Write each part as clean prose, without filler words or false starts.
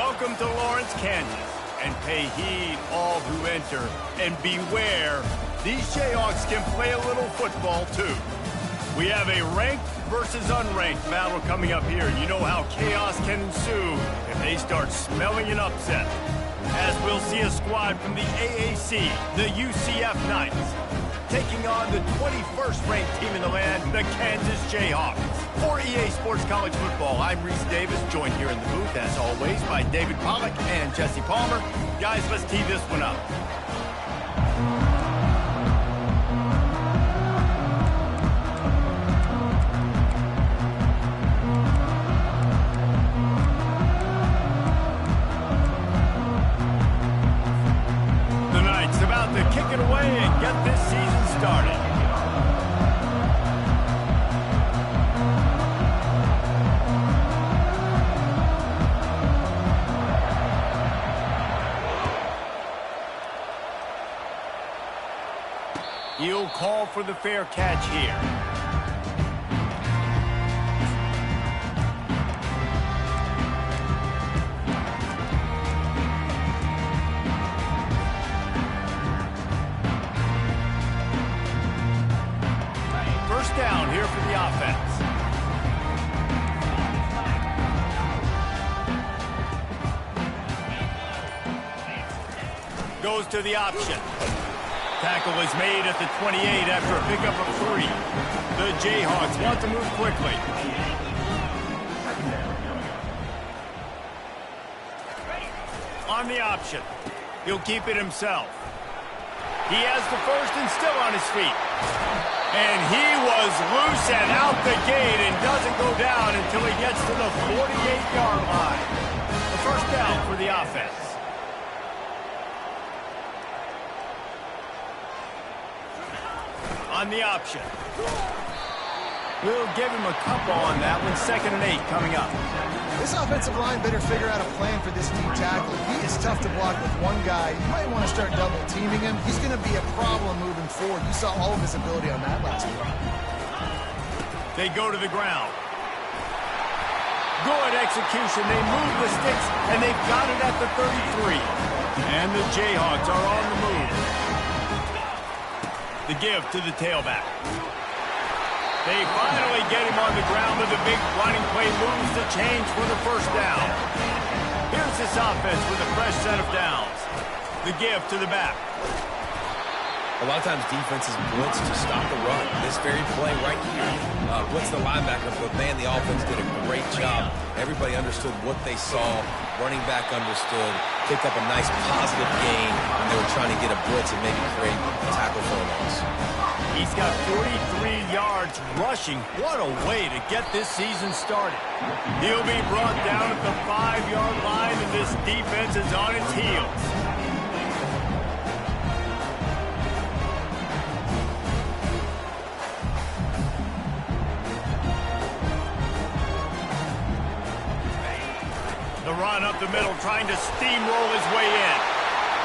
Welcome to Lawrence, Kansas, and pay heed all who enter, and beware, these Jayhawks can play a little football too. We have a ranked versus unranked battle coming up here. You know how chaos can ensue if they start smelling an upset. As we'll see a squad from the AAC, the UCF Knights, taking on the 21st ranked team in the land, the Kansas Jayhawks. For EA Sports College Football, I'm Reese Davis, joined here in the booth, as always, by David Pollack and Jesse Palmer. Guys, let's tee this one up. The Knights about to kick it away and get this season started. He'll call for the fair catch here. First down here for the offense. Goes to the option. Tackle is made at the 28 after a pickup of 3. The Jayhawks want to move quickly. On the option. He'll keep it himself. He has the first and still on his feet. And he was loose and out the gate and doesn't go down until he gets to the 48-yard line. The first down for the offense. On the option. We'll give him a couple on that one. 2nd and 8 coming up. This offensive line better figure out a plan for this deep tackle. He is tough to block with one guy. You might want to start double teaming him. He's going to be a problem moving forward. You saw all of his ability on that last week. They go to the ground. Good execution. They move the sticks, and they've got it at the 33. And the Jayhawks are on the move. The give to the tailback. They finally get him on the ground with a big running play, moves the change for the first down. Here's this offense with a fresh set of downs. The give to the back. A lot of times defenses blitz to stop the run. This very play right here, blitz the linebacker, but man, the offense did a great job. Everybody understood what they saw. Running back understood. Picked up a nice positive gain when they were trying to get a blitz and maybe create a tackle for a loss. He's got 43 yards rushing. What a way to get this season started. He'll be brought down at the 5-yard line, and this defense is on its heels. The run up the middle, trying to steamroll his way in.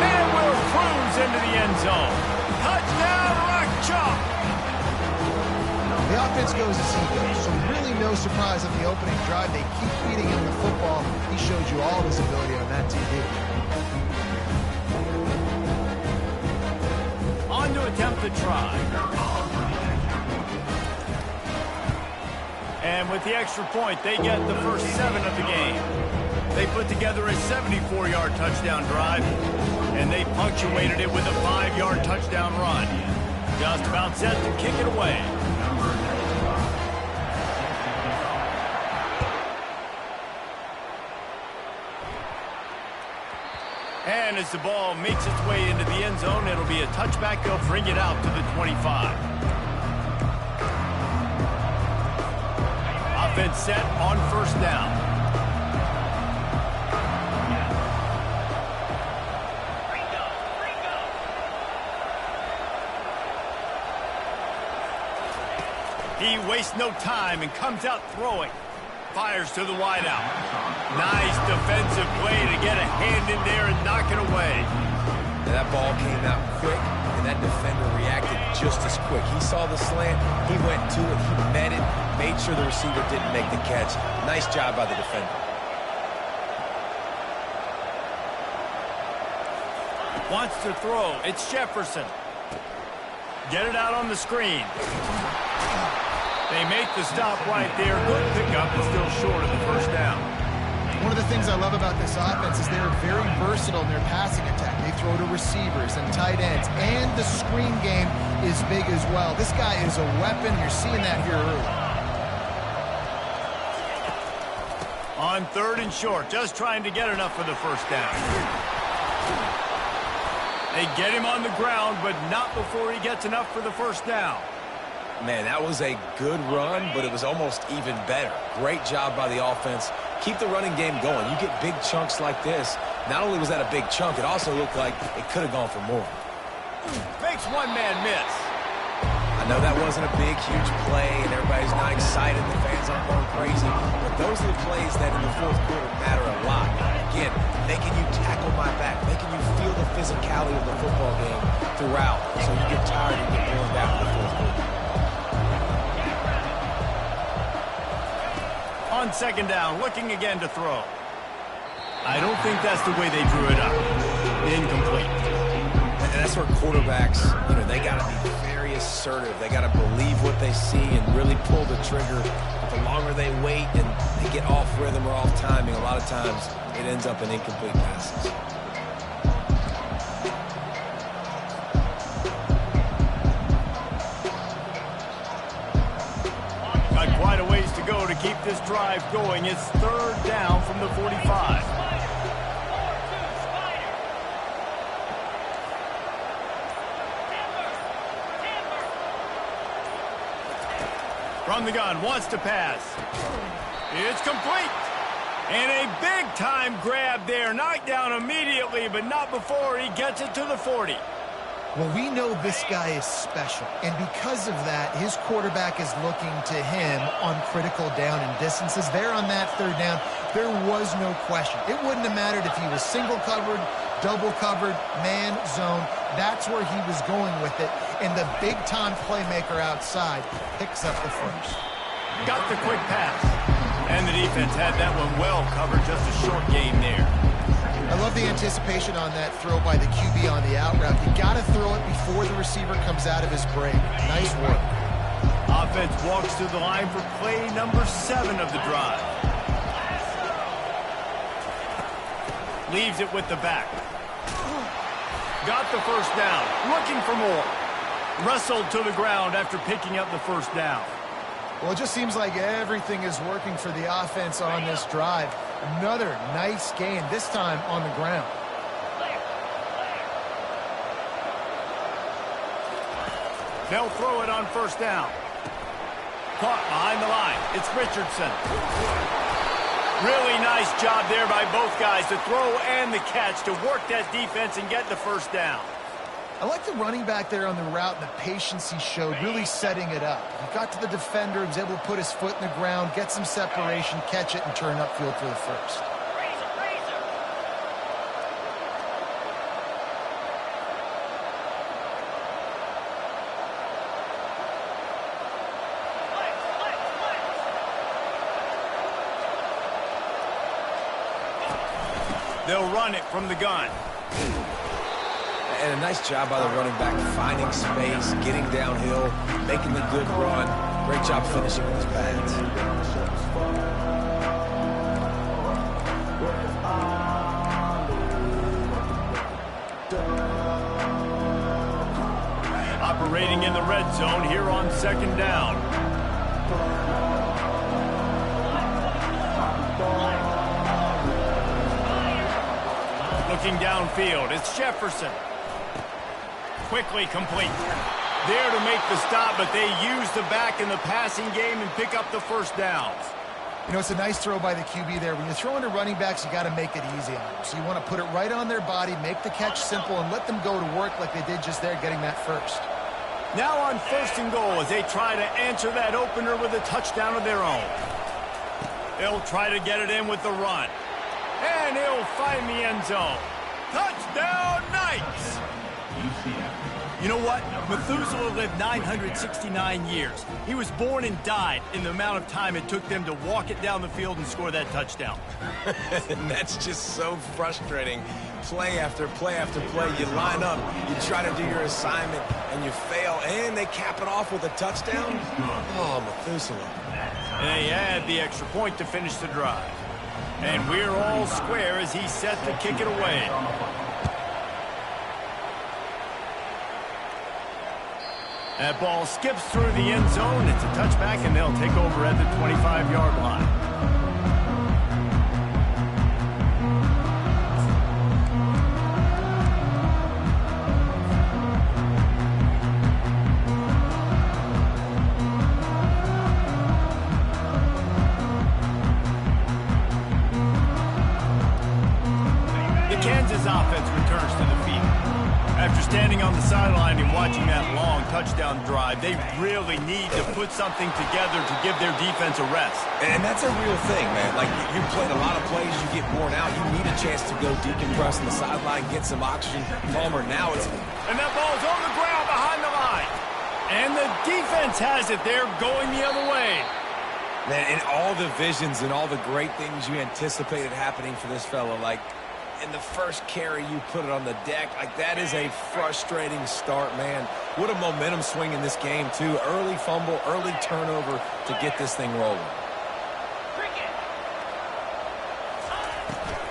And will cruise into the end zone. Touchdown, Rock Chalk! The offense goes as he goes, so really no surprise on the opening drive. They keep feeding him the football. He showed you all his ability on that TV. On to attempt the try. And with the extra point, they get the first 7 of the game. They put together a 74-yard touchdown drive, and they punctuated it with a 5-yard touchdown run. Just about set to kick it away. And as the ball makes its way into the end zone, it'll be a touchback. They'll bring it out to the 25. Offense set on first down. He wastes no time and comes out throwing. Fires to the wideout. Nice defensive play to get a hand in there and knock it away. And that ball came out quick, and that defender reacted just as quick. He saw the slant, he went to it, he met it, made sure the receiver didn't make the catch. Nice job by the defender. Wants to throw. It's Jefferson. Get it out on the screen. They make the stop right there. Good pickup, but still short of the first down. One of the things I love about this offense is they're very versatile in their passing attack. They throw to receivers and tight ends, and the screen game is big as well. This guy is a weapon. You're seeing that here early. On 3rd and short, just trying to get enough for the first down. They get him on the ground, but not before he gets enough for the first down. Man, that was a good run, but it was almost even better. Great job by the offense. Keep the running game going. You get big chunks like this. Not only was that a big chunk, it also looked like it could have gone for more. Makes one man miss. I know that wasn't a big, huge play, and everybody's not excited. The fans aren't going crazy. But those are the plays that in the fourth quarter matter a lot. Again, making you tackle my back, making you feel the physicality of the football game throughout. So you get tired and get worn down in the fourth quarter. On 2nd down, looking again to throw. I don't think that's the way they drew it up. Incomplete. And that's where quarterbacks, they got to be very assertive. They got to believe what they see and really pull the trigger. But the longer they wait and they get off rhythm or off timing, a lot of times it ends up in incomplete passes. Got quite a ways to go to keep this drive going. It's 3rd down from the 45. From the gun, wants to pass. It's complete. And a big-time grab there. Knocked down immediately, but not before he gets it to the 40. Well, we know this guy is special, and because of that, his quarterback is looking to him on critical down and distances. There on that 3rd down, there was no question. It wouldn't have mattered if he was single covered, double covered, man, zone. That's where he was going with it, and the big-time playmaker outside picks up the first. Got the quick pass, and the defense had that one well covered. Just a short game there. I love the anticipation on that throw by the QB on the out route. You got to throw it before the receiver comes out of his break. Nice work. Offense walks to the line for play number 7 of the drive. Leaves it with the back. Got the first down. Looking for more. Wrestled to the ground after picking up the first down. Well, it just seems like everything is working for the offense on this drive. Another nice gain, this time on the ground. They'll throw it on first down. Caught behind the line. It's Richardson. Really nice job there by both guys, the throw and the catch, to work that defense and get the first down. I like the running back there on the route and the patience he showed, really setting it up. He got to the defender, he was able to put his foot in the ground, get some separation, catch it, and turn upfield for the first. They'll run it from the gun. And a nice job by the running back, finding space, getting downhill, making the good run. Great job finishing with his pads. Operating in the red zone here on 2nd down. Looking downfield, it's Jefferson. Quickly complete. There to make the stop, but they use the back in the passing game and pick up the first downs. You know, it's a nice throw by the QB there. When you're throwing to running backs, you got to make it easy on them. So you want to put it right on their body, make the catch simple, and let them go to work like they did just there, getting that first. Now on 1st and goal as they try to answer that opener with a touchdown of their own. They'll try to get it in with the run. And he'll find the end zone. Touchdown, Knights! You know what? Methuselah lived 969 years. He was born and died in the amount of time it took them to walk it down the field and score that touchdown. And that's just so frustrating. Play after play after play. You line up, you try to do your assignment, and you fail, and they cap it off with a touchdown? Oh, Methuselah. And they add the extra point to finish the drive. And we're all square as he's set to kick it away. That ball skips through the end zone. It's a touchback, and they'll take over at the 25-yard line. The Kansas offense returns to the field. After standing on the sideline and watching that long touchdown drive, they really need to put something together to give their defense a rest. And that's a real thing, man. Like, you played a lot of plays, you get worn out, you need a chance to go decompress on the sideline, get some oxygen. Palmer, now it's... And that ball's on the ground behind the line. And the defense has it. They're going the other way. Man, and all the visions and all the great things you anticipated happening for this fella, like... in the first carry, you put it on the deck. Like, that is a frustrating start, man. What a momentum swing in this game, too. Early fumble, early turnover to get this thing rolling.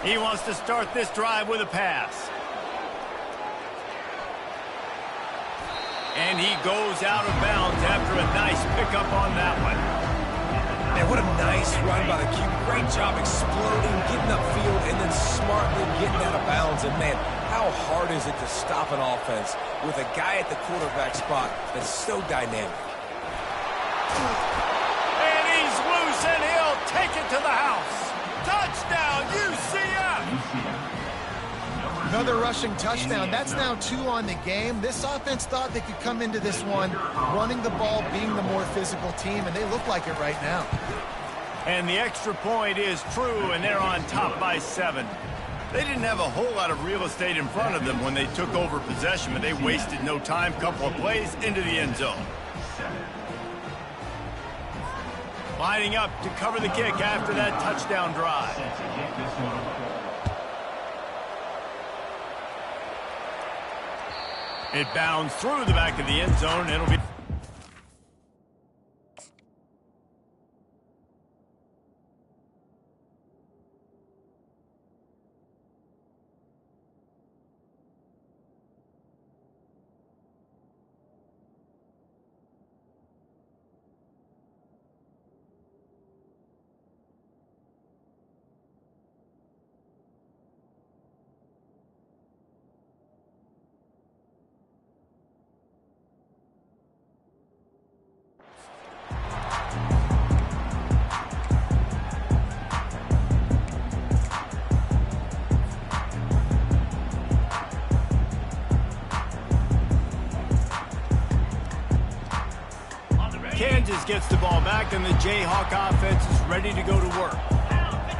He wants to start this drive with a pass. And he goes out of bounds after a nice pickup on that one. Man, what a nice run by the QB. Great job exploding, getting upfield, and then smartly getting out of bounds. And, man, how hard is it to stop an offense with a guy at the quarterback spot that's so dynamic? And he's loose, and he'll take it to the house. Touchdown, UCF! Another rushing touchdown. That's now 2 on the game. This offense thought they could come into this one running the ball, being the more physical team, and they look like it right now. And the extra point is true, and they're on top by 7. They didn't have a whole lot of real estate in front of them when they took over possession, but they wasted no time. Couple of plays into the end zone. Lining up to cover the kick after that touchdown drive. It bounds through the back of the end zone. It'll be... Kansas gets the ball back, and the Jayhawk offense is ready to go to work.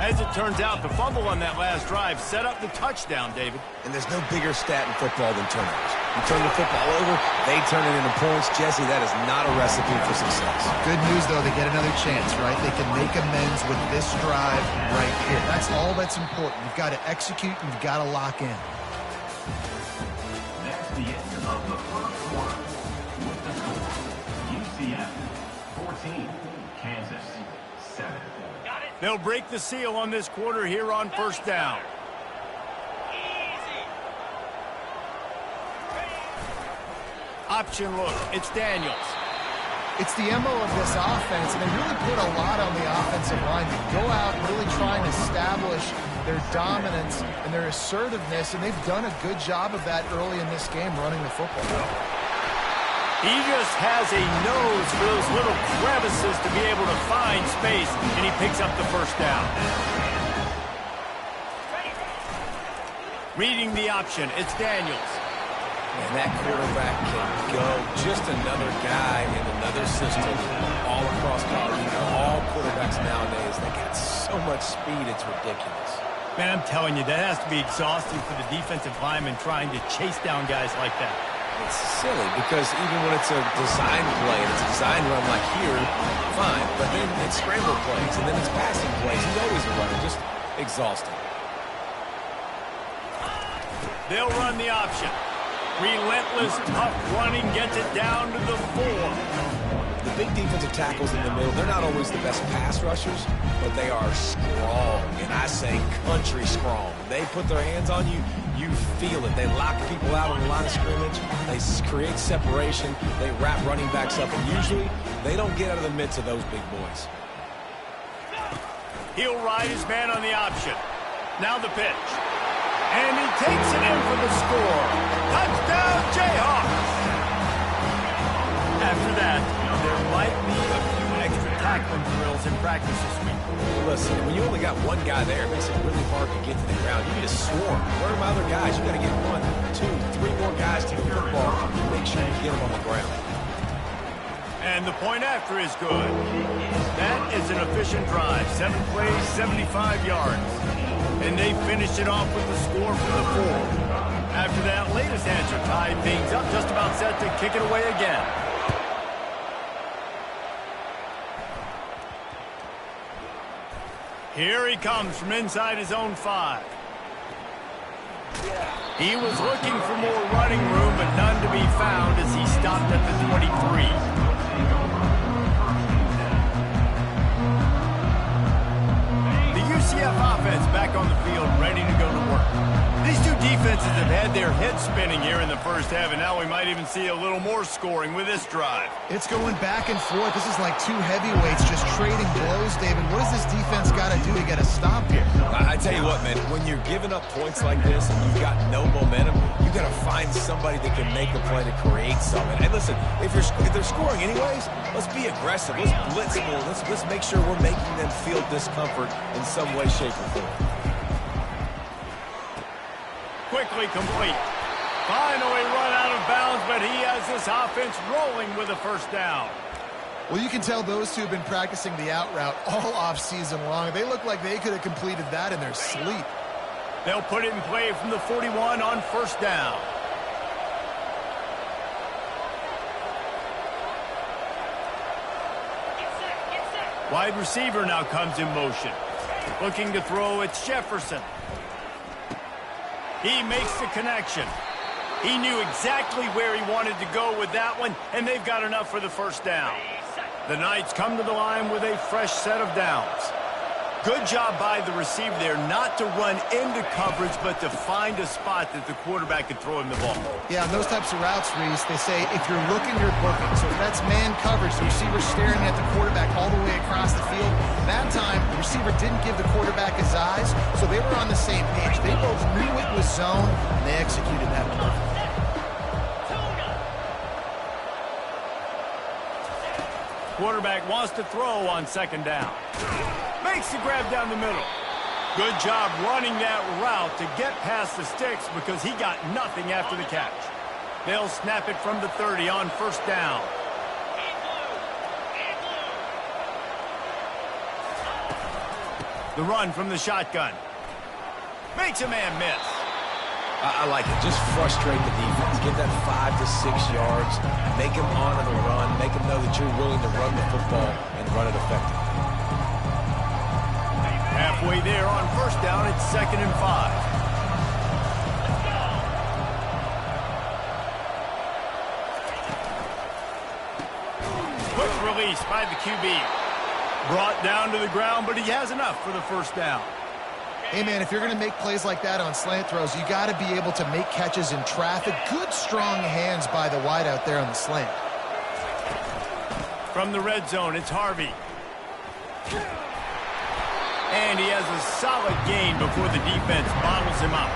As it turns out, the fumble on that last drive set up the touchdown, David. And there's no bigger stat in football than turnovers. You turn the football over, they turn it into points. Jesse, that is not a recipe for success. Good news, though, they get another chance, right? They can make amends with this drive right here. That's all that's important. You've got to execute, and you've got to lock in. That's the end of the first quarter. With the score, UCF 14, Kansas 7. They'll break the seal on this quarter here on first down. Option look. It's Daniels. It's the MO of this offense, and they really put a lot on the offensive line to go out and really try and establish their dominance and their assertiveness, and they've done a good job of that early in this game running the football. He just has a nose for those little crevices to be able to find space, and he picks up the first down. Reading the option, it's Daniels. And that quarterback can go. Just another guy in another system all across college. You know, all quarterbacks nowadays, they got so much speed, it's ridiculous. Man, I'm telling you, that has to be exhausting for the defensive lineman trying to chase down guys like that. It's silly because even when it's a design play and it's a design run like here, fine. But then it's scramble plays and then it's passing plays. He's always a runner, just exhausting. They'll run the option. Relentless, tough running gets it down to the 4. The big defensive tackles in the middle, they're not always the best pass rushers, but they are strong, and I say country strong. They put their hands on you, you feel it. They lock people out on the line of scrimmage. They create separation. They wrap running backs up, and usually they don't get out of the midst of those big boys. He'll ride his man on the option. Now the pitch. And he takes it in for the score. Touchdown, Jayhawks! After that, there might be a few extra tackling drills in practice this week. Listen, when you only got one guy there, it makes it really hard to get to the ground. You need to swarm. Where are my other guys? You got to get 1, 2, 3 more guys to the football and make sure you get them on the ground. And the point after is good. That is an efficient drive. 7 plays, 75 yards. And they finished it off with the score from the 4. After that latest answer tied things up, just about set to kick it away again. Here he comes from inside his own 5. He was looking for more running room, but none to be found as he stopped at the 23. UCF offense back on the field, ready to go to work. These two defenses have had their heads spinning here in the first half, and now we might even see a little more scoring with this drive. It's going back and forth. This is like two heavyweights just trading blows, David. What does this defense got to do to get a stop here? I tell you what, man, when you're giving up points like this and you've got no momentum, you got to find somebody that can make a play to create something. And listen, if they're scoring anyways, let's be aggressive. Let's blitz more. Let's make sure we're making them feel discomfort in some way, shape, or form. Quickly complete. Finally run out of bounds, but he has this offense rolling with a first down. Well, you can tell those two have been practicing the out route all off-season long. They look like they could have completed that in their sleep. They'll put it in play from the 41 on first down. Wide receiver now comes in motion. Looking to throw, it's Jefferson. He makes the connection. He knew exactly where he wanted to go with that one, and they've got enough for the first down. The Knights come to the line with a fresh set of downs. Good job by the receiver there not to run into coverage, but to find a spot that the quarterback could throw him the ball. Yeah, on those types of routes, Reese, they say if you're looking, you're booking. So if that's man coverage, the receiver's staring at the quarterback all the way across the field. That time, the receiver didn't give the quarterback his eyes, so they were on the same page. They both knew it was zone, and they executed that perfectly. Quarterback wants to throw on second down. Makes the grab down the middle. Good job running that route to get past the sticks because he got nothing after the catch. They'll snap it from the 30 on first down. The run from the shotgun. Makes a man miss. I like it. Just frustrate the defense. Get that 5 to 6 yards. Make them honor the run. Make them know that you're willing to run the football and run it effectively. Halfway there on first down, it's 2nd and 5. Quick release by the QB. Brought down to the ground, but he has enough for the first down. Hey, man, if you're going to make plays like that on slant throws, you got to be able to make catches in traffic. Good, strong hands by the wide out there on the slant. From the red zone, it's Harvey. And he has a solid gain before the defense bottles him up.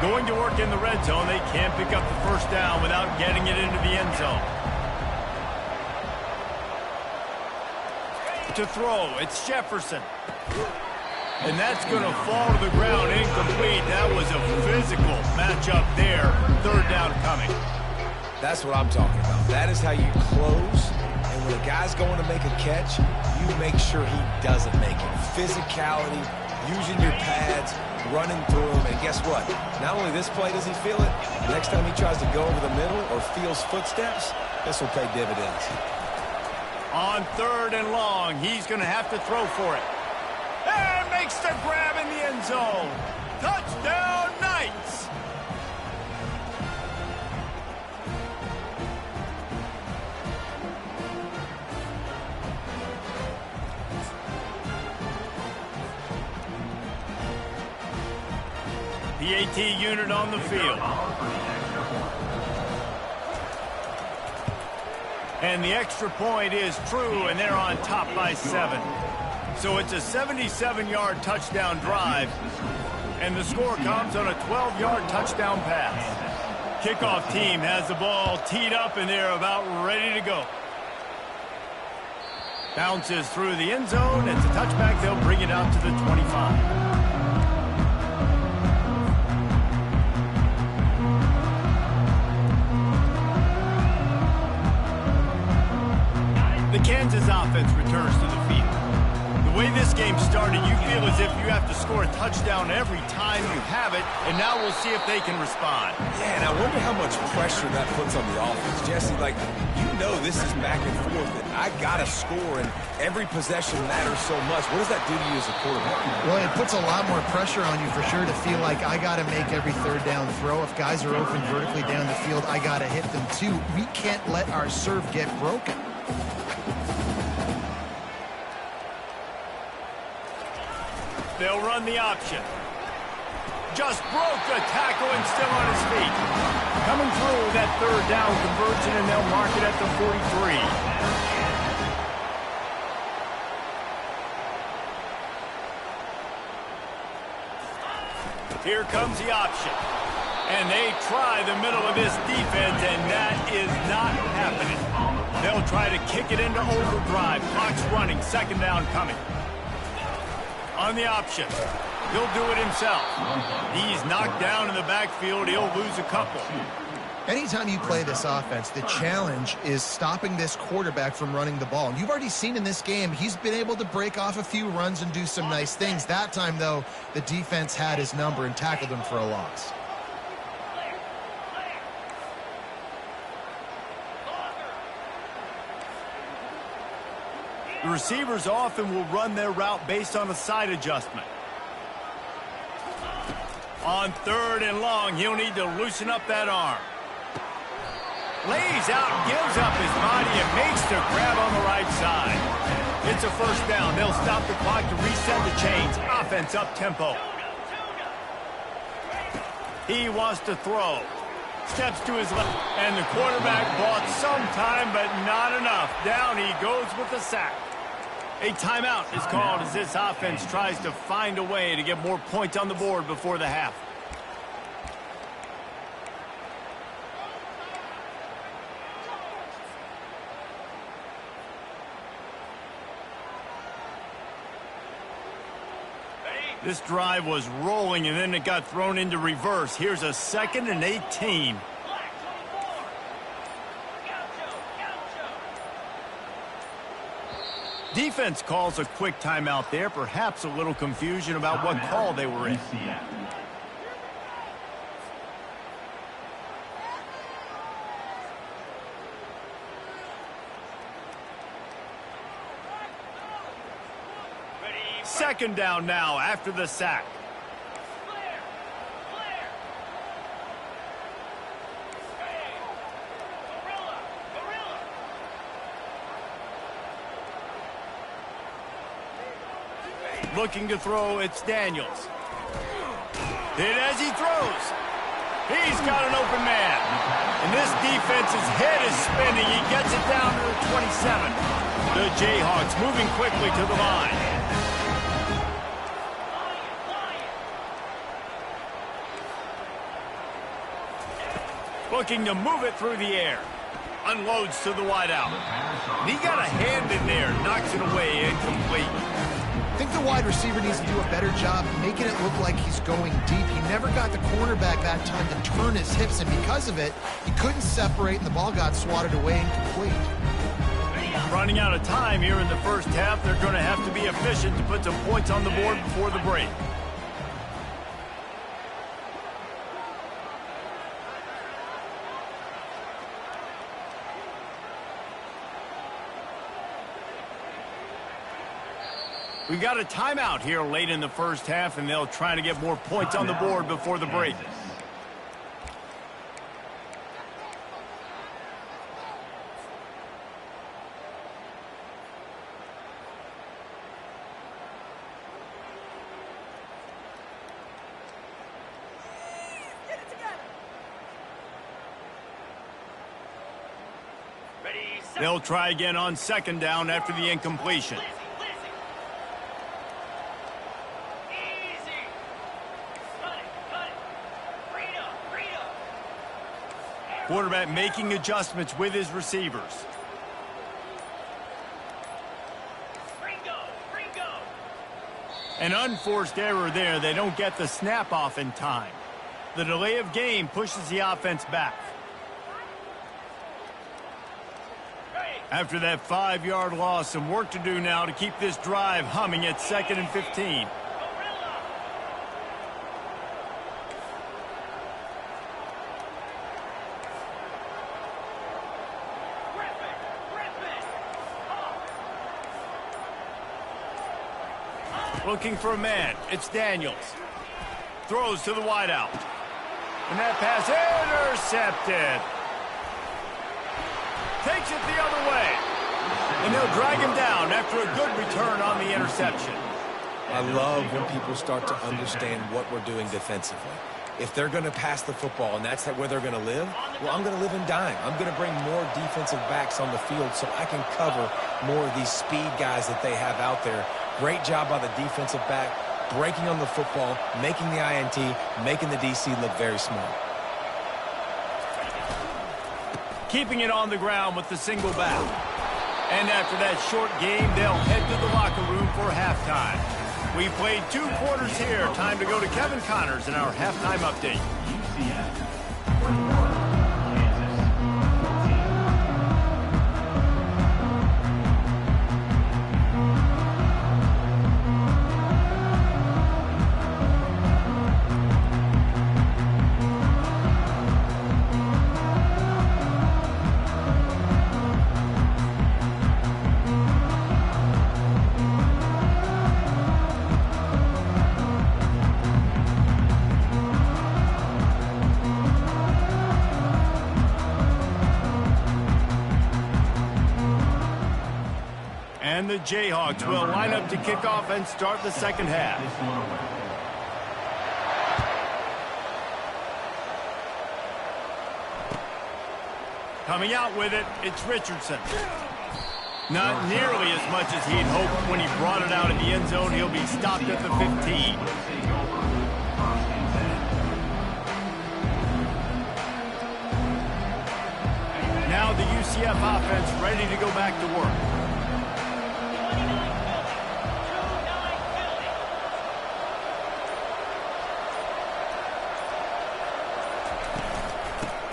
Going to work in the red zone, they can't pick up the first down without getting it into the end zone. To throw, it's Jefferson. And that's going to fall to the ground incomplete. That was a physical matchup there. Third down coming. That's what I'm talking about. That is how you close and And when a guy's going to make a catch, you make sure he doesn't make it. Physicality, using your pads, running through him. And guess what? Not only this play does he feel it, next time he tries to go over the middle or feels footsteps, this will pay dividends. On 3rd and long, he's going to have to throw for it. And makes the grab in the end zone. Touchdown, Knights! The AT unit on the field. And the extra point is true, and they're on top by 7. So it's a 77-yard touchdown drive, and the score comes on a 12-yard touchdown pass. Kickoff team has the ball teed up, and they're about ready to go. Bounces through the end zone. It's a touchback. They'll bring it out to the 25. The Kansas offense returns to the field. The way this game started, you feel as if you have to score a touchdown every time you have it, and now we'll see if they can respond. Yeah, and I wonder how much pressure that puts on the offense. Jesse, like, you know this is back and forth, and I got to score, and every possession matters so much. What does that do to you as a quarterback? Well, it puts a lot more pressure on you for sure to feel like I got to make every 3rd down throw. If guys are open vertically down the field, I got to hit them too. We can't let our serve get broken. They'll run the option. Just broke the tackle and still on his feet. Coming through that 3rd down conversion, and they'll mark it at the 43. Here comes the option. And they try the middle of this defense, and that is not happening. They'll try to kick it into overdrive. Clock's running. 2nd down coming. On the option. He'll do it himself. He's knocked down in the backfield. He'll lose a couple. Anytime you play this offense, the challenge is stopping this quarterback from running the ball. And you've already seen in this game, he's been able to break off a few runs and do some nice things. That time, though, the defense had his number and tackled him for a loss. The receivers often will run their route based on a side adjustment. On 3rd and long, he'll need to loosen up that arm. Lays out, gives up his body, and makes the grab on the right side. It's a 1st down. They'll stop the clock to reset the chains. Offense up tempo. He wants to throw. Steps to his left, and the quarterback bought some time, but not enough. Down he goes with the sack. A timeout is called as this offense tries to find a way to get more points on the board before the half. This drive was rolling, and then it got thrown into reverse. Here's a 2nd and 18. Defense calls a quick timeout there. Perhaps a little confusion about what call they were in. Second down now after the sack. Looking to throw, it's Daniels. Hit as he throws. He's got an open man. And this defense's head is spinning. He gets it down to the 27. The Jayhawks moving quickly to the line. Looking to move it through the air. Unloads to the wideout. He got a hand in there. Knocks it away. Incomplete. I think the wide receiver needs to do a better job making it look like he's going deep. He never got the cornerback that time to turn his hips, and because of it, he couldn't separate, and the ball got swatted away incomplete. running out of time here in the first half. They're going to have to be efficient to put some points on the board before the break. We got a timeout here late in the first half, and they'll try to get more points on the board before the break. They'll try again on second down after the incompletion. Quarterback making adjustments with his receivers. An unforced error there. They don't get the snap off in time. The delay of game pushes the offense back. After that 5-yard loss, some work to do now to keep this drive humming at 2nd and 15. Looking for a man. It's Daniels. Throws to the wideout. And that pass intercepted. Takes it the other way. And they'll drag him down after a good return on the interception. I love when people start to understand what we're doing defensively. If they're going to pass the football and that's where they're going to live, well, I'm going to live in dime. I'm going to bring more defensive backs on the field so I can cover more of these speed guys that they have out there. Great job by the defensive back, breaking on the football, making the INT, making the DC look very smart. Keeping it on the ground with the single back. And after that short game, they'll head to the locker room for halftime. We played 2 quarters here. Time to go to Kevin Connors in our halftime update. And the Jayhawks will line up to kick off and start the second half. Coming out with it, it's Richardson. Not nearly as much as he'd hoped when he brought it out in the end zone. He'll be stopped at the 15. Now the UCF offense ready to go back to work.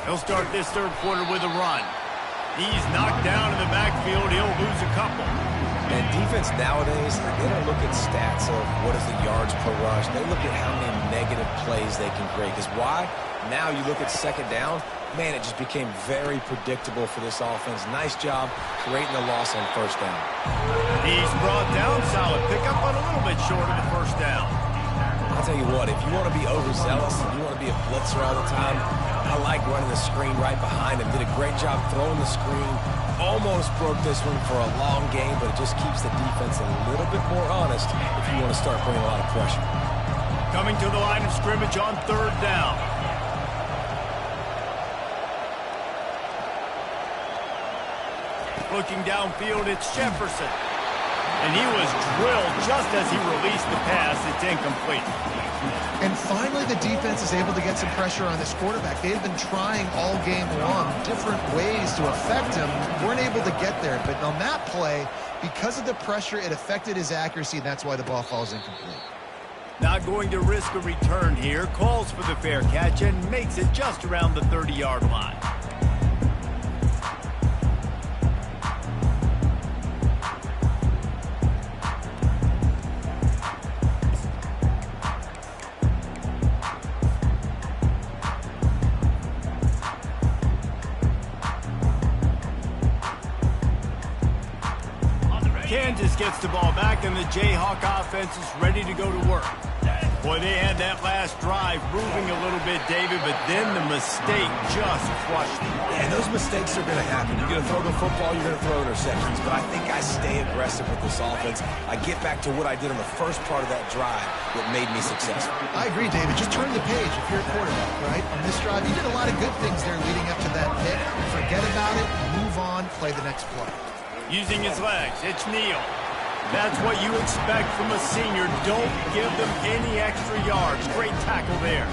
He'll start this third quarter with a run. He's knocked down in the backfield. He'll lose a couple. And defense nowadays, they don't look at stats of what is the yards per rush. They look at how many negative plays they can create. Because why? Now you look at second down, man, it just became very predictable for this offense. Nice job creating the loss on first down. He's brought down solid pickup, but a little bit short of the first down. I'll tell you what, if you want to be overzealous and you want to be a blitzer all the time, I like running the screen right behind him. Did a great job throwing the screen. Almost broke this one for a long game, but it just keeps the defense a little bit more honest if you want to start putting a lot of pressure. Coming to the line of scrimmage on third down. Looking downfield, it's Jefferson. And he was drilled just as he released the pass. It's incomplete. And finally, the defense is able to get some pressure on this quarterback. They've been trying all game long different ways to affect him. Weren't able to get there. But on that play, because of the pressure, it affected his accuracy, and that's why the ball falls incomplete. Not going to risk a return here. Calls for the fair catch and makes it just around the 30-yard line. just gets the ball back, and the Jayhawk offense is ready to go to work. Boy, they had that last drive moving a little bit, David, but then the mistake just crushed them. Yeah, those mistakes are going to happen. You're going to throw the football, you're going to throw interceptions. But I think I stay aggressive with this offense. I get back to what I did on the first part of that drive that made me successful. I agree, David. Just turn the page if you're a quarterback, right? On this drive, you did a lot of good things there leading up to that pick. Forget about it, move on, play the next play. Using his legs, it's Neal. That's what you expect from a senior. Don't give them any extra yards. Great tackle there.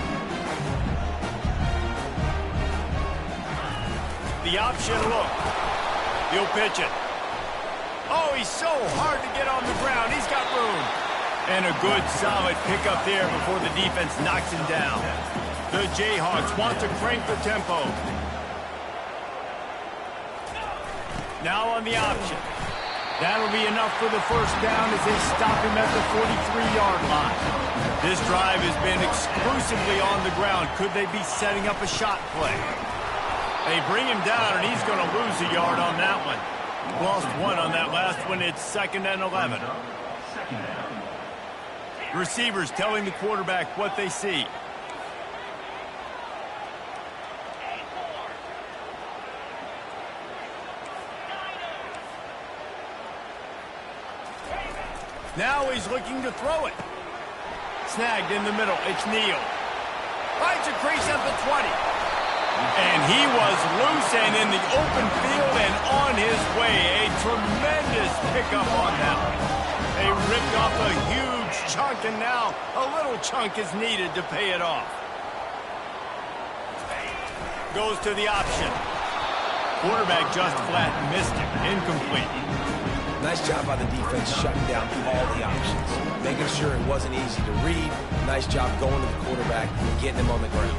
The option look. He'll pitch it. Oh, he's so hard to get on the ground. He's got room. And a good, solid pickup there before the defense knocks him down. The Jayhawks want to crank the tempo. Now on the option. That'll be enough for the first down as they stop him at the 43-yard line. This drive has been exclusively on the ground. Could they be setting up a shot play? They bring him down, and he's going to lose a yard on that one. Lost one on that last one. It's 2nd and 11. Receivers telling the quarterback what they see. Now he's looking to throw it. Snagged in the middle. It's Neal. Finds a crease at the 20. And he was loose and in the open field and on his way. A tremendous pickup on that one. They ripped off a huge chunk, and now a little chunk is needed to pay it off. Goes to the option. Quarterback just flat missed it. Incomplete. Nice job by the defense shutting down all the options, making sure it wasn't easy to read. Nice job going to the quarterback and getting him on the ground.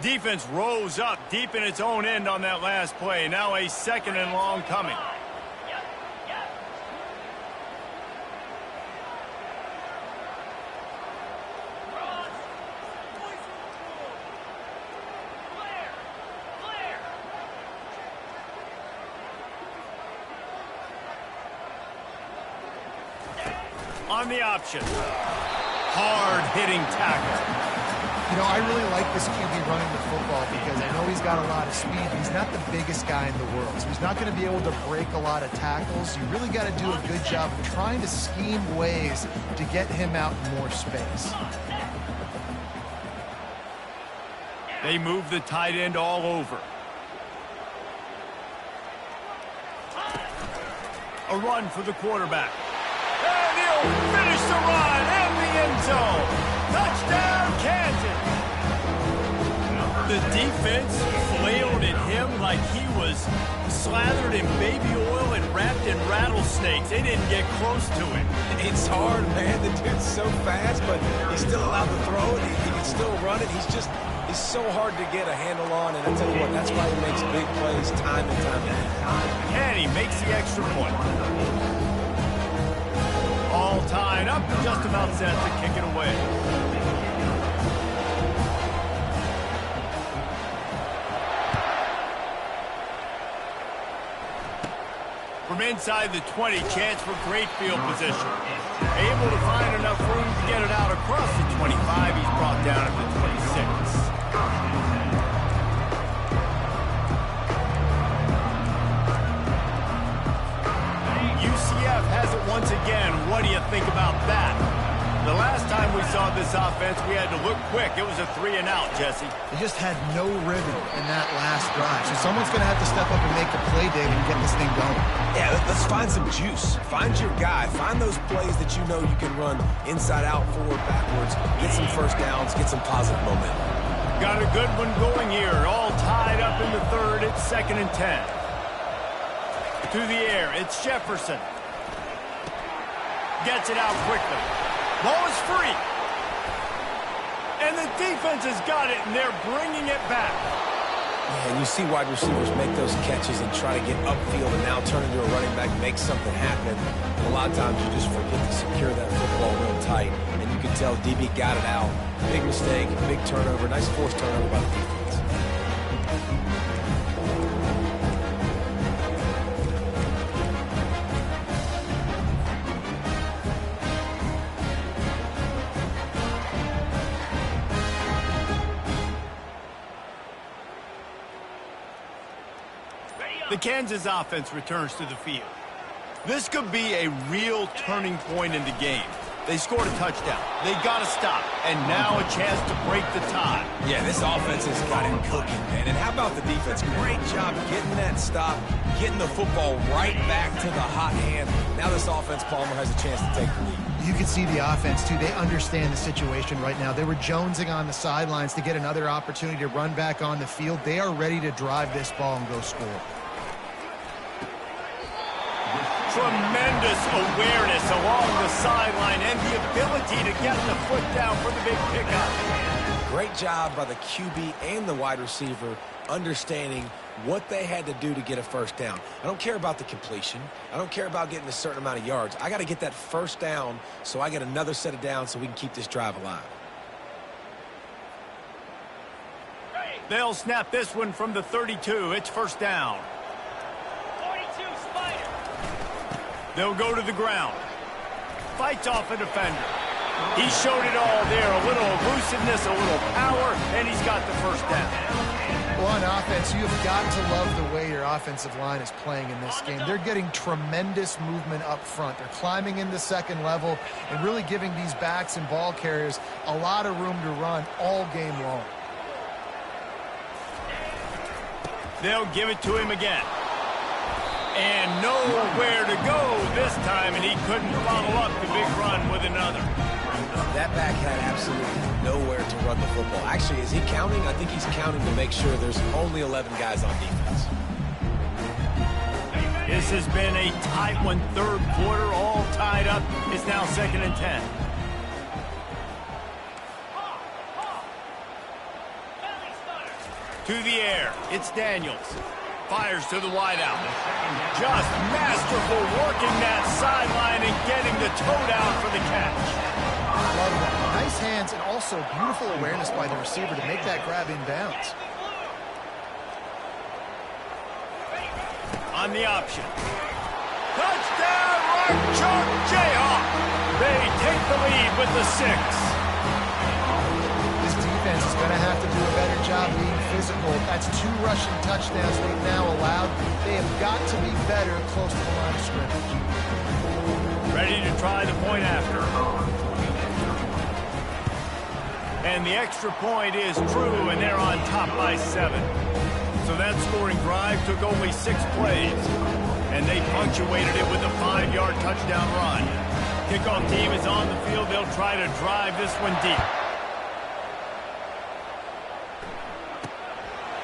Defense rose up deep in its own end on that last play. Now a 2nd and long coming. On the option. Hard-hitting tackle. You know, I really like this QB running the football because I know he's got a lot of speed. He's not the biggest guy in the world, so he's not going to be able to break a lot of tackles. You really got to do a good job of trying to scheme ways to get him out in more space. They move the tight end all over. A run for the quarterback. And he'll finish the run in the end zone. Touchdown, Kansas. The defense flailed at him like he was slathered in baby oil and wrapped in rattlesnakes. They didn't get close to him. It's hard, man. The dude's so fast, but he's still allowed to throw it. He can still run it. He's so hard to get a handle on, and I tell you what, that's why he makes big plays time and time again. And he makes the extra point. All tied up, just about set to kick it away. From inside the 20, chance for great field position. Able to find enough room to get it out across the 25. He's brought down at the 26. UCF has it once again. What do you think about that? The last time we saw this offense, we had to look quick. It was a 3-and-out, Jesse. They just had no rhythm in that last drive. So someone's going to have to step up and make a play, David, and get this thing going. Yeah, let's find some juice. Find your guy. Find those plays that you know you can run inside out, forward, backwards. Get some first downs. Get some positive momentum. Got a good one going here. All tied up in the third. It's 2nd and 10. To the air. It's Jefferson. Gets it out quickly. Ball is free. And the defense has got it, and they're bringing it back. Yeah, and you see wide receivers make those catches and try to get upfield and now turn into a running back, make something happen. And a lot of times you just forget to secure that football real tight. And you can tell DB got it out. Big mistake, big turnover, nice forced turnover by the defense. The Kansas offense returns to the field. This could be a real turning point in the game. They scored a touchdown. They got to stop. And now a chance to break the tie. Yeah, this offense has got him cooking, man. And how about the defense? Great job getting that stop, getting the football right back to the hot hand. Now this offense, Palmer, has a chance to take the lead. You can see the offense, too. They understand the situation right now. They were jonesing on the sidelines to get another opportunity to run back on the field. They are ready to drive this ball and go score. Tremendous awareness along the sideline and the ability to get the foot down for the big pickup. Great job by the QB and the wide receiver understanding what they had to do to get a first down. I don't care about the completion. I don't care about getting a certain amount of yards. I got to get that first down so I get another set of downs so we can keep this drive alive. They'll snap this one from the 32. It's first down. They'll go to the ground. Fights off a defender. He showed it all there. A little elusiveness, a little power, and he's got the first down. Well, on offense, you've got to love the way your offensive line is playing in this game. They're getting tremendous movement up front. They're climbing into second level and really giving these backs and ball carriers a lot of room to run all game long. They'll give it to him again. And nowhere to go this time, and he couldn't follow up the big run with another. That back had absolutely nowhere to run the football. Actually, is he counting? I think he's counting to make sure there's only 11 guys on defense. This has been a tight one, third quarter, all tied up. It's now 2nd and 10. To the air, it's Daniels. Fires to the wideout. Just masterful working that sideline and getting the toe down for the catch. Love that. Nice hands and also beautiful awareness by the receiver to make that grab inbounds. On the option. Touchdown, right chalk, Jayhawk. They take the lead with the 6. This defense is going to have to do a better job being physical. That's 2 rushing touchdowns they've now allowed. They have got to be better close to the line of scrimmage. Ready to try the point after. And the extra point is true, and they're on top by 7. So that scoring drive took only 6 plays. And they punctuated it with a 5-yard touchdown run. Kickoff team is on the field. They'll try to drive this one deep.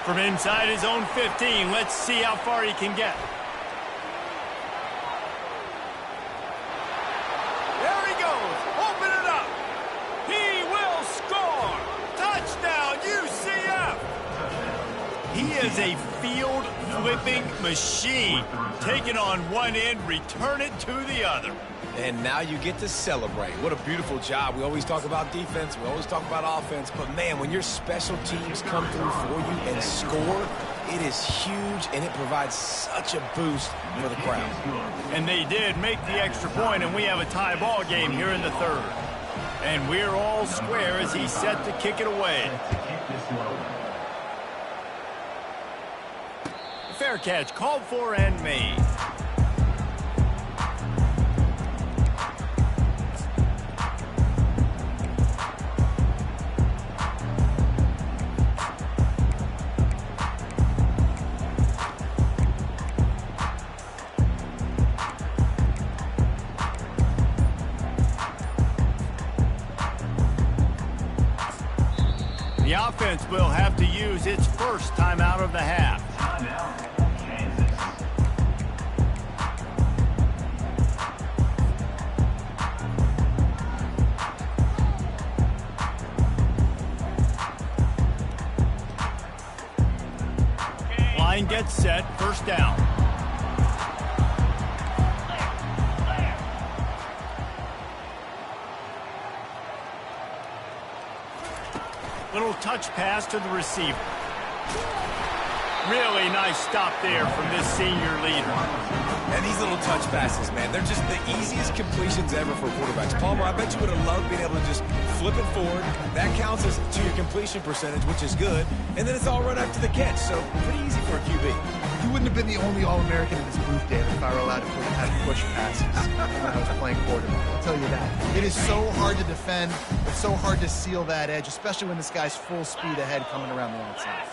From inside his own 15, let's see how far he can get. There he goes. Open it up. He will score. Touchdown, UCF. He is a field-flipping machine. Taking on one end, return it to the other. And now you get to celebrate. What a beautiful job. We always talk about defense. We always talk about offense. But, man, when your special teams come through for you and score, it is huge, and it provides such a boost for the crowd. And they did make the extra point, and we have a tie ball game here in the 3rd. And we're all square as he's set to kick it away. Fair catch called for and made. The offense will have to use its first timeout of the half. and get set, first down. Little touch pass to the receiver. Really nice stop there from this senior leader. And these little touch passes, man, they're just the easiest completions ever for quarterbacks. Palmer, I bet you would have loved being able to just flip it forward. That counts as to your completion percentage, which is good. And then it's all run after the catch, so pretty easy for a QB. You wouldn't have been the only All-American in this booth, David, if I were allowed to have push passes when I was playing quarterback. I'll tell you that. It is so hard to defend. It's so hard to seal that edge, especially when this guy's full speed ahead coming around the outside.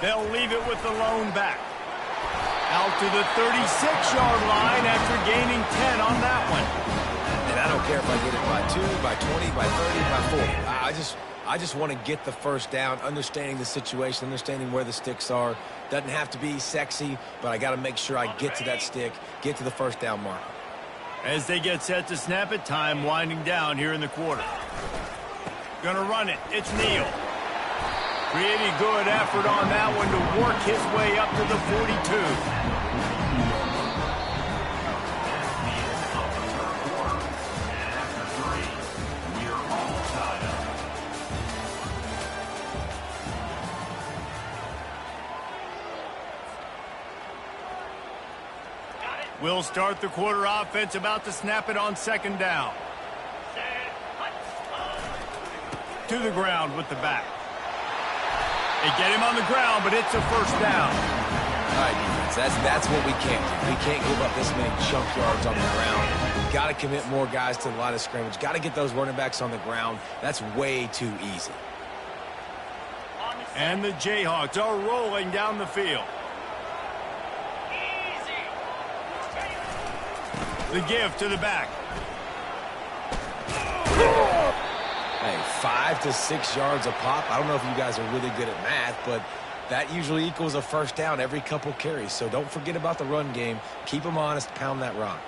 They'll leave it with the lone back. Out to the 36-yard line after gaining 10 on that one. And I don't care if I get it by 2, by 20, by 30, by 40. I just want to get the first down, understanding the situation, understanding where the sticks are. Doesn't have to be sexy, but I got to make sure I get to that stick, get to the first down mark. As they get set to snap it, time winding down here in the quarter. Gonna run it. It's Neal. Pretty good effort on that one to work his way up to the 42. We'll start the quarter. Offense about to snap it on second down. To the ground with the back. They get him on the ground, but it's a first down. All right, defense, that's what we can't do. We can't give up this many chunk yards on the ground. Got to commit more guys to the line of scrimmage. Got to get those running backs on the ground. That's way too easy. And the Jayhawks are rolling down the field. The give to the back. Hey, 5 to 6 yards a pop. I don't know if you guys are really good at math, but that usually equals a first down every couple carries. So don't forget about the run game. Keep them honest. Pound that rock.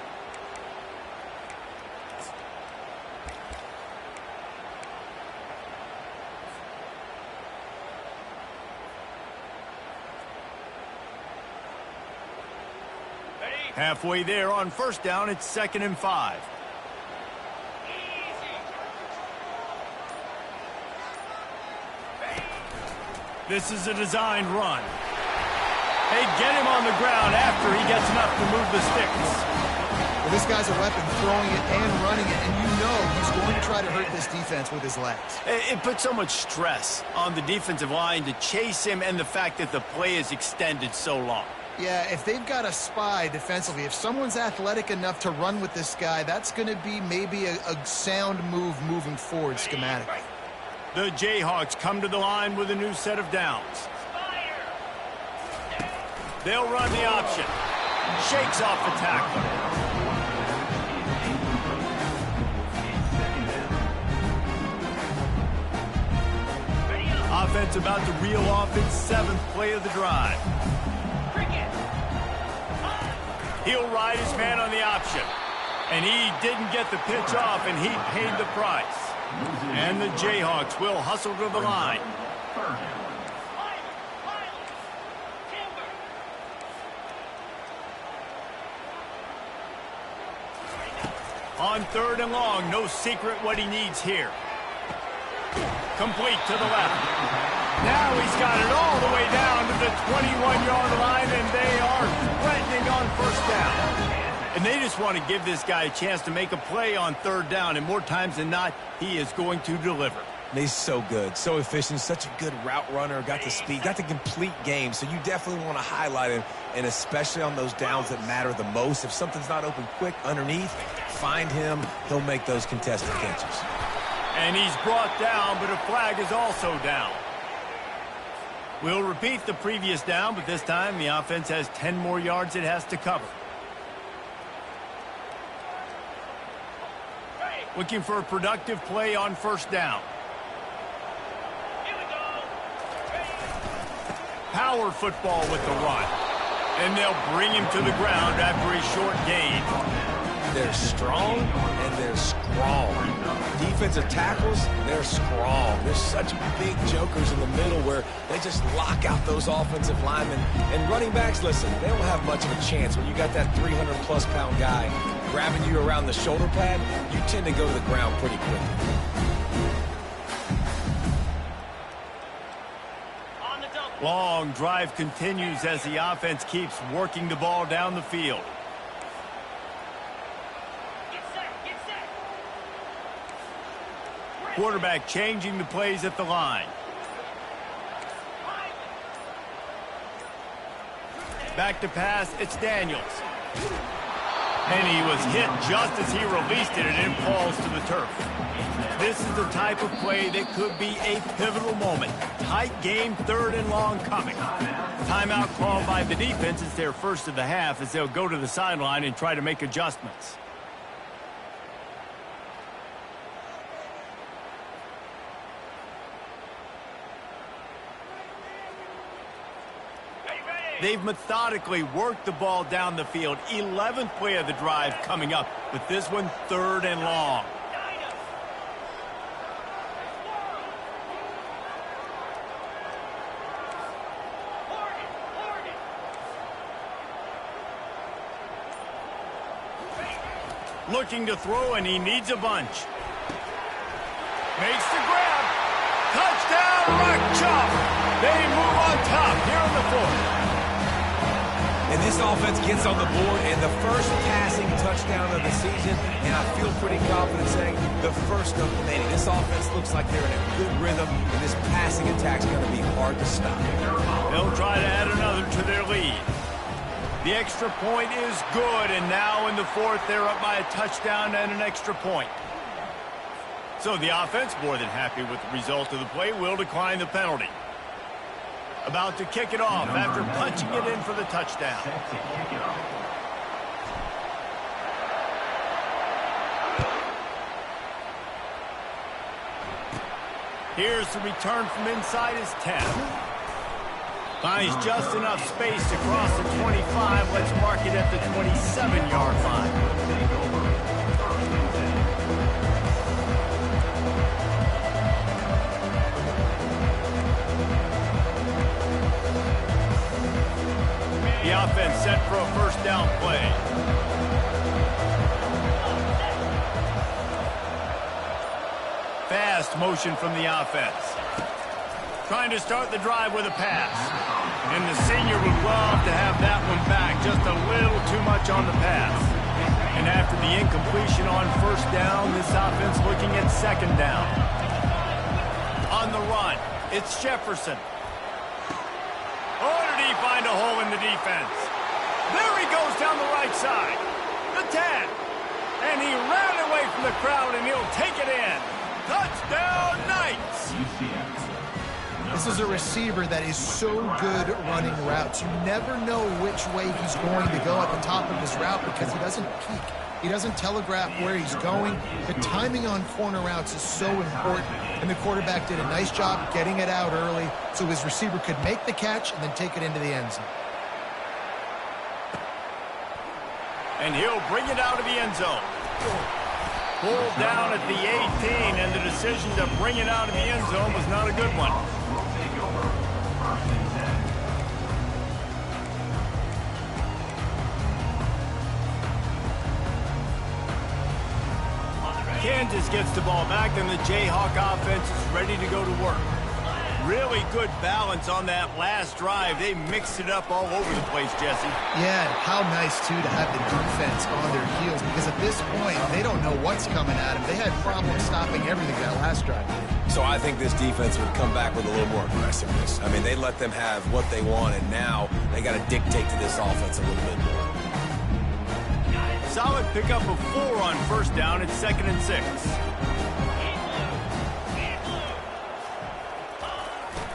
Halfway there on first down, it's 2nd and 5. This is a designed run. They get him on the ground after he gets enough to move the sticks. Well, this guy's a weapon, throwing it and running it, and you know he's going to try to hurt this defense with his legs. It puts so much stress on the defensive line to chase him, and the fact that the play is extended so long. Yeah, if they've got a spy defensively, if someone's athletic enough to run with this guy, that's going to be maybe a sound move moving forward schematically. The Jayhawks come to the line with a new set of downs. They'll run the option. Shakes off the tackle. Offense about to reel off its 7th play of the drive. He'll ride his man on the option. And he didn't get the pitch off, and he paid the price. And the Jayhawks will hustle to the line. On 3rd and long, no secret what he needs here. Complete to the left. Now he's got it all the way down to the 21-yard line, and they are threatening on first down. And they just want to give this guy a chance to make a play on 3rd down, and more times than not, he is going to deliver. He's so good, so efficient, such a good route runner, got the speed, got the complete game, so you definitely want to highlight him, and especially on those downs that matter the most. If something's not open quick underneath, find him. He'll make those contested catches. And he's brought down, but a flag is also down. We'll repeat the previous down, but this time the offense has 10 more yards it has to cover. Looking for a productive play on first down. Power football with the run. And they'll bring him to the ground after a short gain. They're strong and they're strong. Defensive tackles, they're strong. There's such big jokers in the middle where they just lock out those offensive linemen. And running backs, listen, they don't have much of a chance. When you got that 300-plus pound guy grabbing you around the shoulder pad, you tend to go to the ground pretty quickly. Long drive continues as the offense keeps working the ball down the field. Quarterback changing the plays at the line. Back to pass, it's Daniels. And he was hit just as he released it, and it falls to the turf. This is the type of play that could be a pivotal moment. Tight game, 3rd and long coming. Timeout called by the defense. It's their first of the half as they'll go to the sideline and try to make adjustments. They've methodically worked the ball down the field. 11th play of the drive coming up, but this one 3rd and long. Looking to throw, and he needs a bunch. Makes the grab. Touchdown, Rock Chop. They move on top here in the 4th. And this offense gets on the board and the first passing touchdown of the season, and I feel pretty confident saying the first of many. This offense looks like they're in a good rhythm, and this passing attack's going to be hard to stop. They'll try to add another to their lead. The extra point is good, and now in the 4th, they're up by a touchdown and an extra point. So the offense, more than happy with the result of the play, will decline the penalty. About to kick it off after punching it in for the touchdown. Here's the return from inside his 10. Finds just enough space to cross the 25. Let's mark it at the 27-yard line. The offense set for a first down play. Fast motion from the offense. Trying to start the drive with a pass. And the senior would love to have that one back. Just a little too much on the pass. And after the incompletion on first down, this offense looking at 2nd down. On the run, it's Jefferson. Oh, did he find a hole in the defense? There he goes down the right side. The 10. And he ran away from the crowd, and he'll take it in. Touchdown, Knights! This is a receiver that is so good at running routes. You never know which way he's going to go at the top of his route because he doesn't peek. He doesn't telegraph where he's going. The timing on corner routes is so important, and the quarterback did a nice job getting it out early so his receiver could make the catch and then take it into the end zone. And he'll bring it out of the end zone. Pulled down at the 18, and the decision to bring it out of the end zone was not a good one. Kansas gets the ball back, and the Jayhawk offense is ready to go to work. Really good balance on that last drive. They mixed it up all over the place, Jesse. Yeah, how nice, too, to have the defense on their heels because at this point, they don't know what's coming at them. They had problems stopping everything that last drive. So I think this defense would come back with a little more aggressiveness. I mean, they let them have what they want, and now they got to dictate to this offense a little bit more. Solid pickup of 4 on first down. It's 2nd and 6.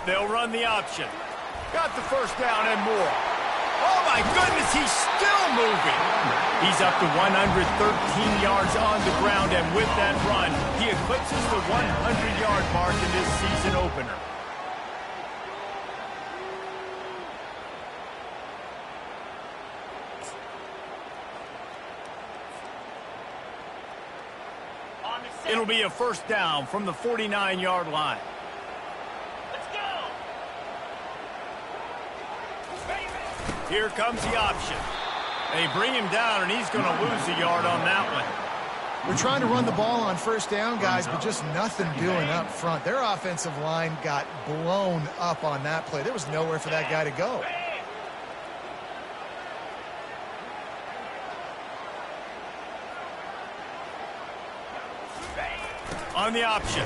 They'll run the option. Got the first down and more. Oh, my goodness, he's still moving. He's up to 113 yards on the ground, and with that run, he eclipses the 100-yard mark in this season opener. It'll be a first down from the 49-yard line. Let's go. Here comes the option. They bring him down, and he's going to lose a yard on that one. We're trying to run the ball on first down, guys, but just nothing doing up front. Their offensive line got blown up on that play. There was nowhere for that guy to go. On the option.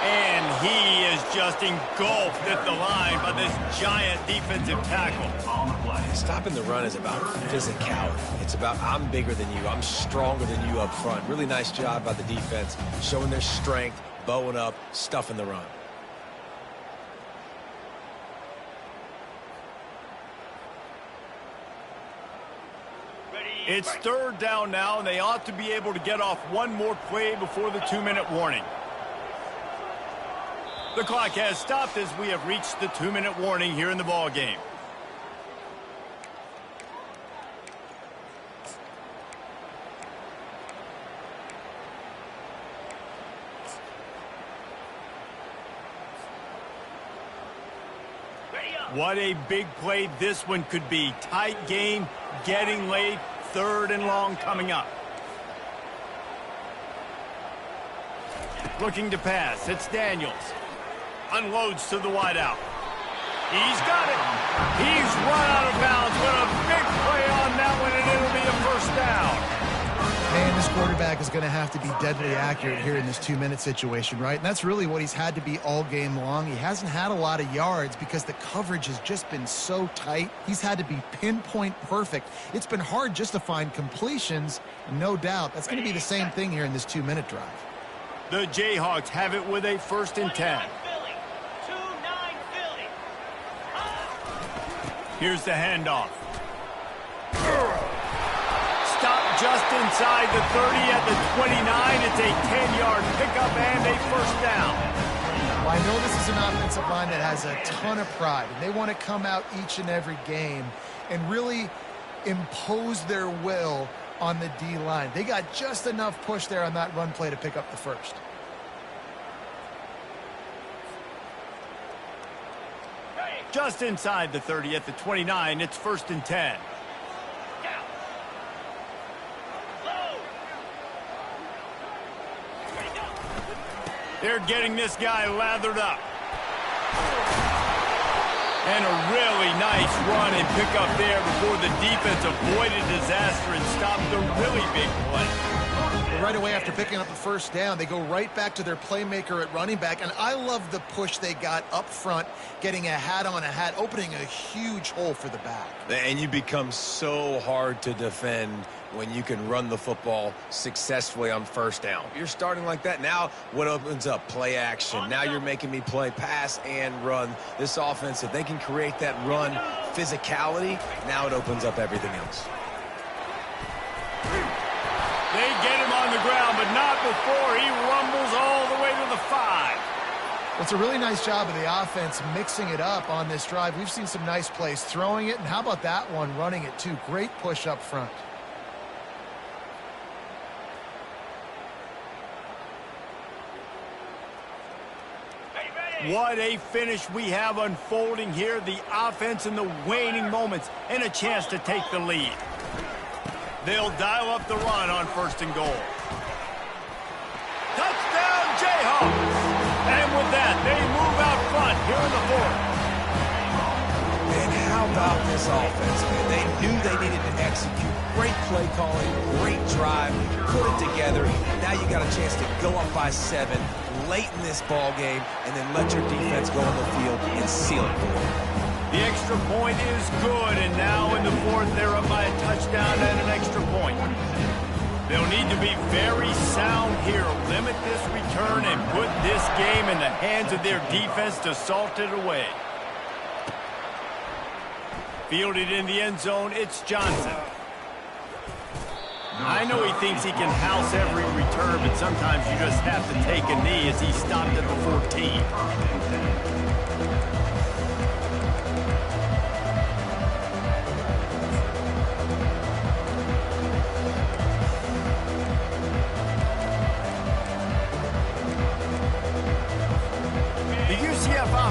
And he is just engulfed at the line by this giant defensive tackle. On the play. Stopping the run is about physicality. It's about I'm bigger than you. I'm stronger than you up front. Really nice job by the defense, showing their strength, bowing up, stuffing the run. It's third down now, and they ought to be able to get off one more play before the 2-minute warning. The clock has stopped as we have reached the 2-minute warning here in the ball game. What a big play this one could be. Tight game, getting late, third and long coming up. Looking to pass, it's Daniels. Unloads to the wideout. He's got it. He's run out of bounds. What a big play on that one, and it'll be a first down. Man, this quarterback is going to have to be deadly accurate here in this 2-minute situation, right? And that's really what he's had to be all game long. He hasn't had a lot of yards because the coverage has just been so tight. He's had to be pinpoint perfect. It's been hard just to find completions, no doubt. That's going to be the same thing here in this 2-minute drive. The Jayhawks have it with a 1st and 10. Here's the handoff. Stop just inside the 30 at the 29. It's a 10-yard pickup and a first down. Well, I know this is an offensive line that has a ton of pride, and they want to come out each and every game and really impose their will on the D-line. They got just enough push there on that run play to pick up the first. Just inside the 30 at the 29, it's 1st and 10. They're getting this guy lathered up. And a really nice run and pickup there before the defense avoided disaster and stopped the really big play. Right away after picking up the first down, they go right back to their playmaker at running back. And I love the push they got up front, getting a hat on a hat, opening a huge hole for the back. And you become so hard to defend when you can run the football successfully on first down. You're starting like that. Now what opens up? Play action. Now you're making me play pass and run. This offense, if they can create that run physicality, now it opens up everything else. They get him on the ground, but not before he rumbles all the way to the 5. Well, it's a really nice job of the offense mixing it up on this drive. We've seen some nice plays throwing it, and how about that one running it too? Great push up front. What a finish we have unfolding here. The offense in the waning moments and a chance to take the lead. They'll dial up the run on 1st and goal. Touchdown, Jayhawks! And with that, they move out front here in the 4th. And how about this offense, man? They knew they needed to execute. Great play calling, great drive, put it together. Now you got a chance to go up by 7 late in this ball game and then let your defense go on the field and seal it for them. The extra point is good, and now in the 4th, they're up by a touchdown and an extra point. They'll need to be very sound here, limit this return, and put this game in the hands of their defense to salt it away. Fielded in the end zone, it's Johnson. I know he thinks he can house every return, but sometimes you just have to take a knee as he stopped at the 14.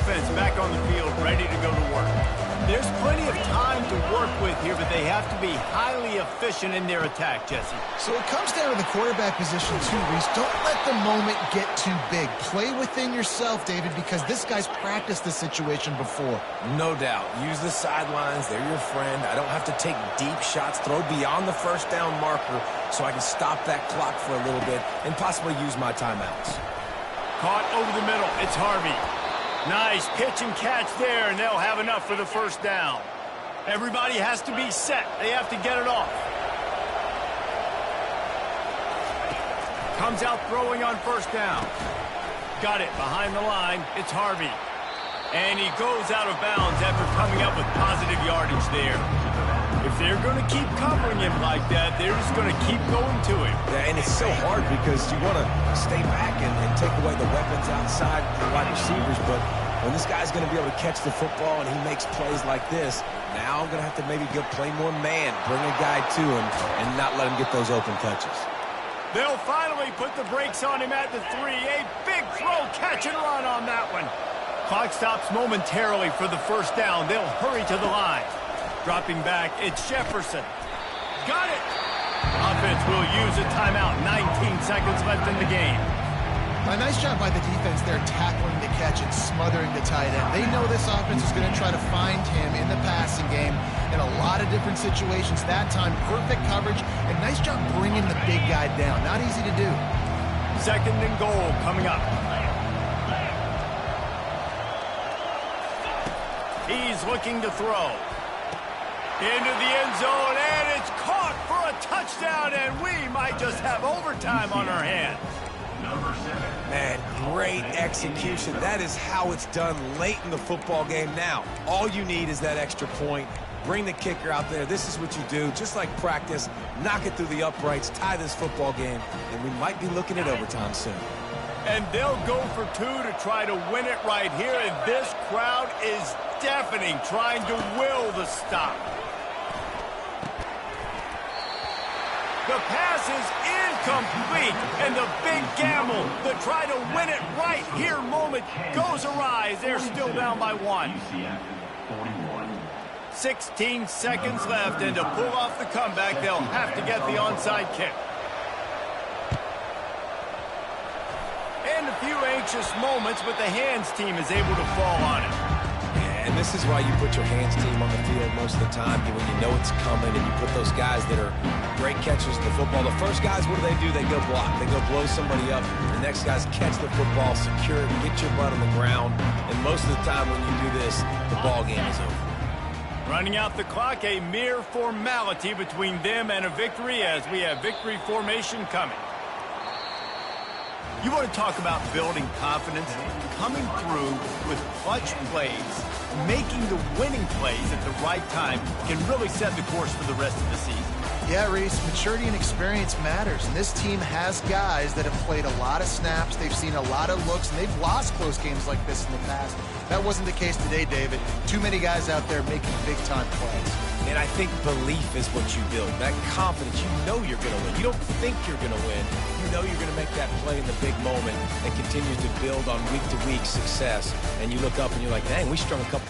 offense back on the field, ready to go to work. There's plenty of time to work with here, but they have to be highly efficient in their attack, Jesse. So it comes down to the quarterback position too, Reese. Don't let the moment get too big. Play within yourself, David, because this guy's practiced this situation before. No doubt. Use the sidelines. They're your friend. I don't have to take deep shots, throw beyond the first down marker so I can stop that clock for a little bit and possibly use my timeouts. Caught over the middle. It's Harvey. Nice pitch and catch there, and they'll have enough for the first down. Everybody has to be set. They have to get it off. Comes out throwing on first down. Got it behind the line. It's Harvey. And he goes out of bounds after coming up with positive yardage there. If they're going to keep covering him like that, they're just going to keep going to him. Yeah, and it's so hard because you want to stay back and take away the weapons outside the wide receivers, but when this guy's going to be able to catch the football and he makes plays like this, now I'm going to have to maybe go play more man, bring a guy to him, and not let him get those open touches. They'll finally put the brakes on him at the 3. A big throw, catch and run on that one. Clock stops momentarily for the first down. They'll hurry to the line. Dropping back, it's Jefferson. Got it! Offense will use a timeout. 19 seconds left in the game. A nice job by the defense there tackling the catch and smothering the tight end. They know this offense is going to try to find him in the passing game in a lot of different situations. That time, perfect coverage, and nice job bringing the big guy down. Not easy to do. Second and goal coming up. He's looking to throw. Into the end zone, and it's caught for a touchdown, and we might just have overtime on our hands. Man, great execution. That is how it's done late in the football game now. All you need is that extra point. Bring the kicker out there. This is what you do, just like practice. Knock it through the uprights, tie this football game, and we might be looking at overtime soon. And they'll go for 2 to try to win it right here, and this crowd is deafening, trying to will the stop. The pass is incomplete, and the big gamble to try to win it right here moment goes awry. They're still down by 1. 16 seconds left, and to pull off the comeback, they'll have to get the onside kick. And a few anxious moments, but the hands team is able to fall on it. And this is why you put your hands team on the field most of the time, when you know it's coming, and you put those guys that are great catchers of the football. The first guys, what do? They go block. They go blow somebody up. The next guys catch the football, secure it, get your butt on the ground. And most of the time when you do this, the ball game is over. Running out the clock, a mere formality between them and a victory as we have victory formation coming. You want to talk about building confidence? Coming through with clutch plays, making the winning plays at the right time can really set the course for the rest of the season. Yeah, Reese, maturity and experience matters, and this team has guys that have played a lot of snaps, they've seen a lot of looks, and they've lost close games like this in the past. That wasn't the case today, David. Too many guys out there making big-time plays. And I think belief is what you build. That confidence, you know you're going to win. You don't think you're going to win. You know you're going to make that play in the big moment that continues to build on week-to-week success. And you look up and you're like, dang, we strung a couple